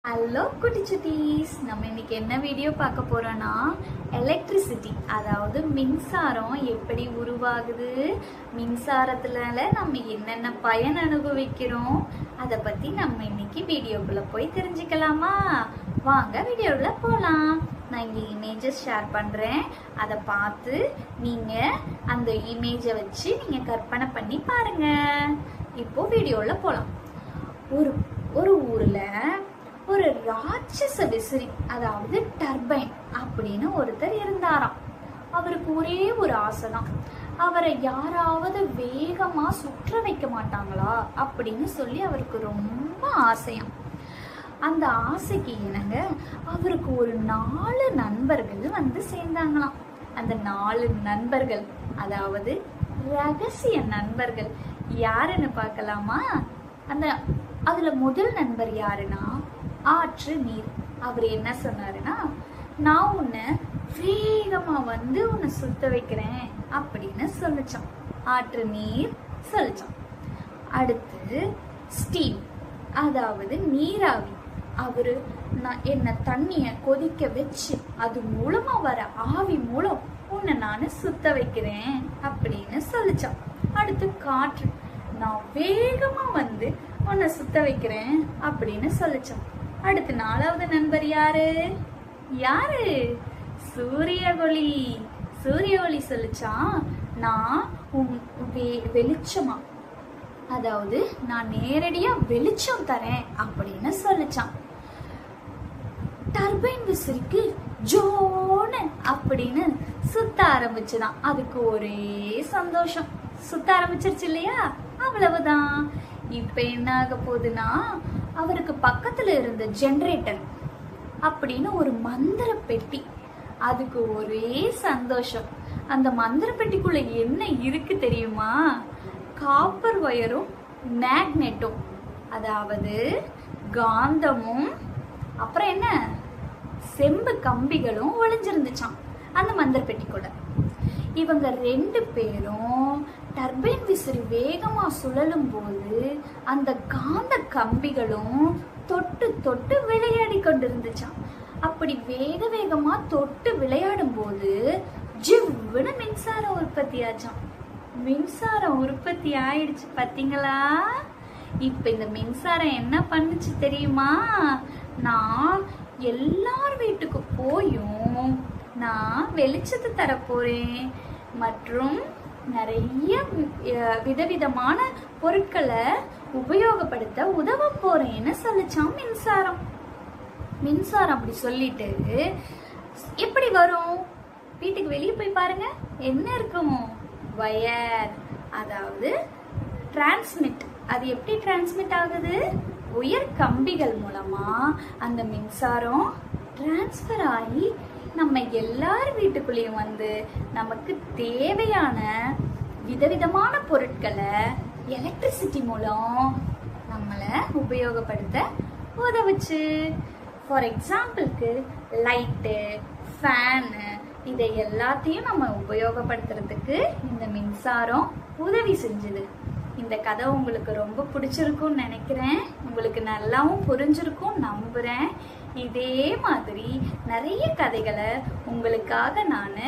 Hello குட்டி சுட்டீஸ், நம்ம இன்னைக்கு என்ன வீடியோ பார்க்க போறோம்னா எலக்ட்ரிசிட்டி, அதாவது மின்சாரம் எப்படி உருவாகுது, மின்சாரத்துல நம்ம என்னென்ன பயன் அனுபவிக்கிறோம், அதை பத்தி நம்ம இன்னைக்கு வீடியோக்குள்ள போய் தெரிஞ்சுக்கலாமா? வாங்க வீடியோக்குள்ள போலாம். நான் இங்க இமேஜஸ் ஷேர் பண்றேன், அதை பார்த்து நீங்க அந்த இமேஜை வச்சு நீங்க கற்பனை பண்ணி பாருங்க. இப்போ வீடியோல போலாம். ஒரு ஊர்ல ஒரு ராட்சச விசிறி, அதாவது டர்பைன் அப்படின்னு ஒருத்தர் இருந்தாராம். அவருக்கு ஒரே ஒரு ஆசைதான், அவரை யாராவது வேகமா சுற்ற வைக்க மாட்டாங்களா அப்படின்னு சொல்லி அவருக்கு ரொம்ப ஆசையாம். அந்த ஆசைக்கு இணங்க அவருக்கு ஒரு 4 நண்பர்கள் வந்து சேர்ந்தாங்களாம். அந்த 4 நண்பர்கள், அதாவது ரகசிய நண்பர்கள் யாருன்னு பார்க்கலாமா? அதுல முதல் நண்பர் யாருன்னா ஆற்று நீர். அவர் என்ன சொன்னாருன்னா, நான் உன்னை வேகமா வந்து உன்னை சுத்த வைக்கிறேன் அப்படின்னு சொல்லிச்சான். ஆற்று நீர் சொல்லிச்சான். அடுத்து ஸ்டீம், அதாவது நீராவி. அவரு என்ன தண்ணிய கொதிக்க வச்சு அது மூலமா வர ஆவி மூலம் உன்னை நான் சுத்த வைக்கிறேன் அப்படின்னு சொல்லிச்சான். அடுத்து காற்று, நான் வேகமா வந்து உன்னை சுத்த வைக்கிறேன் அப்படின்னு சொல்லிச்சான். அடுத்து 4வது நண்பர் யாரு? சூரிய ஒளி சொல்லிச்சான், நான் வெளிச்சமா, அதாவது நான் நேரடியா வெளிச்சம் தரேன் அப்படின்னு சொல்லிச்சான். டர்பைன் விசிறிக்கு ஜோன்னு அப்படின்னு சுத்த ஆரம்பிச்சுதான். அதுக்கு ஒரே சந்தோஷம், சுத்த ஆரம்பிச்சிருச்சு இல்லையா? அவ்வளவுதான். இப்ப என்ன ஆக போகுதுன்னா, அவருக்கு பக்கத்துல இருந்த ஜெனரேட்டர் அப்படின்னு ஒரு மந்திர பெட்டி, அதுக்கு ஒரே சந்தோஷம். அந்த மந்திர பெட்டிக்குள்ள என்ன இருக்கு தெரியுமா? காப்பர் வயரும் மேக்னெட்டும், அதாவது காந்தமும் அப்புறம் என்ன செம்பு கம்பிகளும் ஒளிஞ்சிருந்துச்சான் அந்த மந்திர பெட்டிக்குள்ள. இவங்க 2 பேரும் டர்பைன் விசிறி வேகமா சுழலும் போது அந்த காந்த கம்பிகளும் தொட்டு தொட்டு விளையாடி கொண்டிருந்துச்சான். அப்படி வேகமா தொட்டு விளையாடும் போது ஜிவ்வுன்னு மின்சாரம் உற்பத்தி ஆச்சான். மின்சாரம் உற்பத்தி ஆயிடுச்சு பாத்தீங்களா? இப்ப இந்த மின்சாரம் என்ன பண்ணுச்சு தெரியுமா? நான் எல்லார் வீட்டுக்கு போயும் நான் வெளிச்சத்தை தரப்போறேன் மற்றும் நிறைய விதவிதமான பொருட்களை உபயோகப்படுத்த உதவ போறேன்னு சொல்லிச்சான் மின்சாரம். அப்படி சொல்லிட்டு எப்படி வரும்? வீட்டுக்கு வெளியே போய் பாருங்க, என்ன இருக்கும்? வயர், அதாவது டிரான்ஸ்மிட். அது எப்படி டிரான்ஸ்மிட் ஆகுது? உயர் கம்பிகள் மூலமா அந்த மின்சாரம் டிரான்ஸ்பர் ஆகி நம்ம எல்லார் வீட்டுக்குள்ளேயும் வந்து நமக்கு தேவையான விதவிதமான பொருட்களை எலக்ட்ரிசிட்டி மூலம் நம்மளை உபயோகப்படுத்த உதவுச்சு. ஃபார் எக்ஸாம்பிளுக்கு லைட்டு, ஃபேனு, இதை எல்லாத்தையும் நம்ம உபயோகப்படுத்துறதுக்கு இந்த மின்சாரம் உதவி செஞ்சுது. இந்த கதை உங்களுக்கு ரொம்ப பிடிச்சிருக்கும்னு நினைக்கிறேன். உங்களுக்கு நல்லாவும் புரிஞ்சிருக்கும் நம்புறேன். இதே மாதிரி நிறைய கதைகளை உங்களுக்காக நான்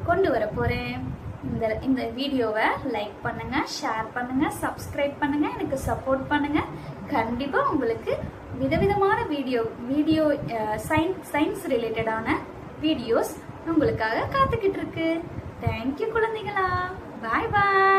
கொண்டு வர போறேன். இந்த வீடியோவை லைக் பண்ணுங்க, ஷேர் பண்ணுங்க, சப்ஸ்கிரைப் பண்ணுங்க, எனக்கு சப்போர்ட் பண்ணுங்க. கண்டிப்பா உங்களுக்கு விதவிதமான வீடியோ சயின்ஸ் ரிலேட்டடான வீடியோஸ் உங்களுக்காக காத்துக்கிட்டு இருக்கு. தேங்க்யூ குழந்தைகளா. பாய் பாய்.